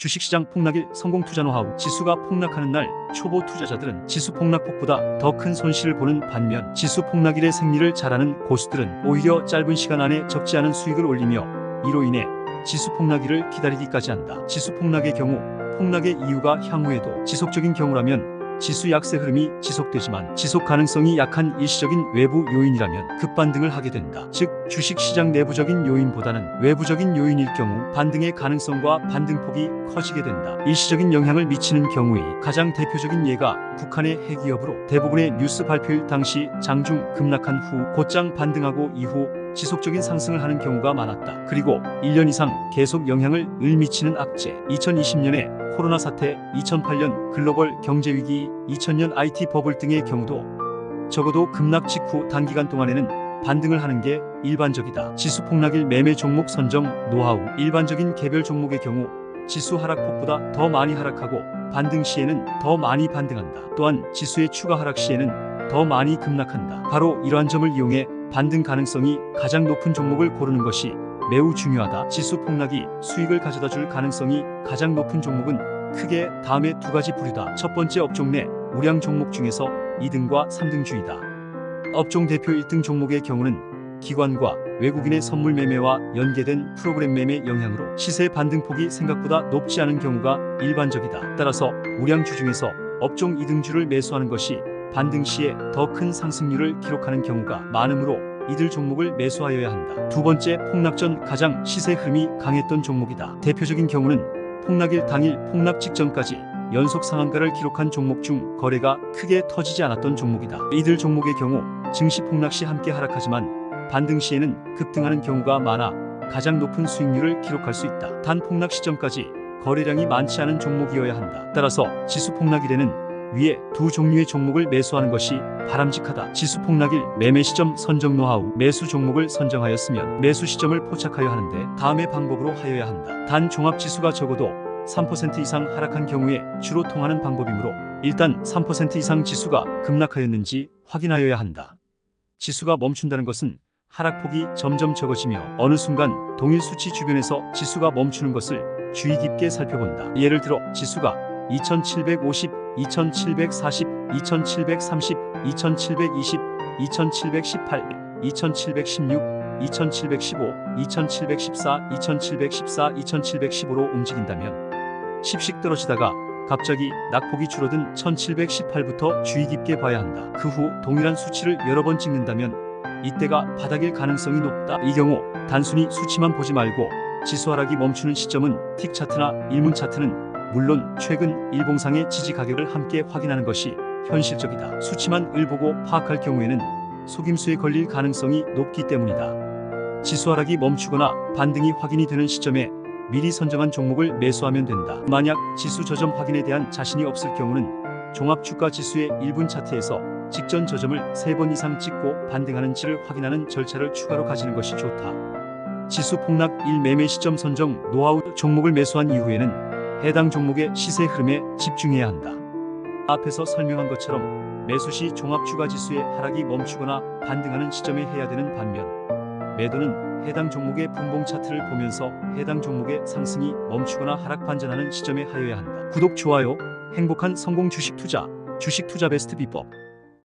주식시장 폭락일 성공 투자 노하우. 지수가 폭락하는 날 초보 투자자들은 지수 폭락폭보다 더 큰 손실을 보는 반면, 지수 폭락일의 생리를 잘하는 고수들은 오히려 짧은 시간 안에 적지 않은 수익을 올리며 이로 인해 지수 폭락일을 기다리기까지 한다. 지수 폭락의 경우 폭락의 이유가 향후에도 지속적인 경우라면 지수 약세 흐름이 지속되지만, 지속 가능성이 약한 일시적인 외부 요인이라면 급반등을 하게 된다. 즉 주식시장 내부적인 요인보다는 외부적인 요인일 경우 반등의 가능성과 반등폭이 커지게 된다. 일시적인 영향을 미치는 경우의 가장 대표적인 예가 북한의 핵위협으로 대부분의 뉴스 발표일 당시 장중 급락한 후 곧장 반등하고 이후 지속적인 상승을 하는 경우가 많았다. 그리고 1년 이상 계속 영향을 미치는 악재, 2020년에 코로나 사태, 2008년 글로벌 경제위기, 2000년 IT 버블 등의 경우도 적어도 급락 직후 단기간 동안에는 반등을 하는 게 일반적이다. 지수 폭락일 매매 종목 선정 노하우. 일반적인 개별 종목의 경우 지수 하락폭보다 더 많이 하락하고 반등 시에는 더 많이 반등한다. 또한 지수의 추가 하락 시에는 더 많이 급락한다. 바로 이러한 점을 이용해 반등 가능성이 가장 높은 종목을 고르는 것이 매우 중요하다. 지수 폭락이 수익을 가져다 줄 가능성이 가장 높은 종목은 크게 다음의 두 가지 부류다. 첫 번째, 업종 내 우량 종목 중에서 2등과 3등주이다. 업종 대표 1등 종목의 경우는 기관과 외국인의 선물 매매와 연계된 프로그램 매매 영향으로 시세 반등폭이 생각보다 높지 않은 경우가 일반적이다. 따라서 우량주 중에서 업종 2등주를 매수하는 것이 반등 시에 더 큰 상승률을 기록하는 경우가 많으므로 이들 종목을 매수하여야 한다. 두 번째, 폭락 전 가장 시세 흐름이 강했던 종목이다. 대표적인 경우는 폭락일 당일 폭락 직전까지 연속 상한가를 기록한 종목 중 거래가 크게 터지지 않았던 종목이다. 이들 종목의 경우 증시 폭락 시 함께 하락하지만 반등 시에는 급등하는 경우가 많아 가장 높은 수익률을 기록할 수 있다. 단 폭락 시점까지 거래량이 많지 않은 종목이어야 한다. 따라서 지수 폭락일에는 위에 두 종류의 종목을 매수하는 것이 바람직하다. 지수 폭락일 매매 시점 선정 노하우. 매수 종목을 선정하였으면 매수 시점을 포착하여 하는데 다음의 방법으로 하여야 한다. 단 종합지수가 적어도 3% 이상 하락한 경우에 주로 통하는 방법이므로 일단 3% 이상 지수가 급락하였는지 확인하여야 한다. 지수가 멈춘다는 것은 하락폭이 점점 적어지며 어느 순간 동일 수치 주변에서 지수가 멈추는 것을 주의 깊게 살펴본다. 예를 들어 지수가 2750, 2740, 2730, 2720, 2718, 2716, 2715, 2714, 2714, 2715로 움직인다면 십씩 떨어지다가 갑자기 낙폭이 줄어든 1718부터 주의 깊게 봐야 한다. 그 후 동일한 수치를 여러 번 찍는다면 이때가 바닥일 가능성이 높다. 이 경우 단순히 수치만 보지 말고 지수 하락이 멈추는 시점은 틱 차트나 일문 차트는 물론 최근 일봉상의 지지 가격을 함께 확인하는 것이 현실적이다. 수치만 을 보고 파악할 경우에는 속임수에 걸릴 가능성이 높기 때문이다. 지수 하락이 멈추거나 반등이 확인이 되는 시점에 미리 선정한 종목을 매수하면 된다. 만약 지수 저점 확인에 대한 자신이 없을 경우는 종합주가지수의 1분 차트에서 직전 저점을 3번 이상 찍고 반등하는지를 확인하는 절차를 추가로 가지는 것이 좋다. 지수 폭락 일 매매 시점 선정 노하우. 종목을 매수한 이후에는 해당 종목의 시세 흐름에 집중해야 한다. 앞에서 설명한 것처럼 매수 시 종합주가지수의 하락이 멈추거나 반등하는 시점에 해야 되는 반면, 매도는 해당 종목의 분봉 차트를 보면서 해당 종목의 상승이 멈추거나 하락 반전하는 시점에 하여야 한다. 구독, 좋아요, 행복한 성공 주식 투자 베스트 비법.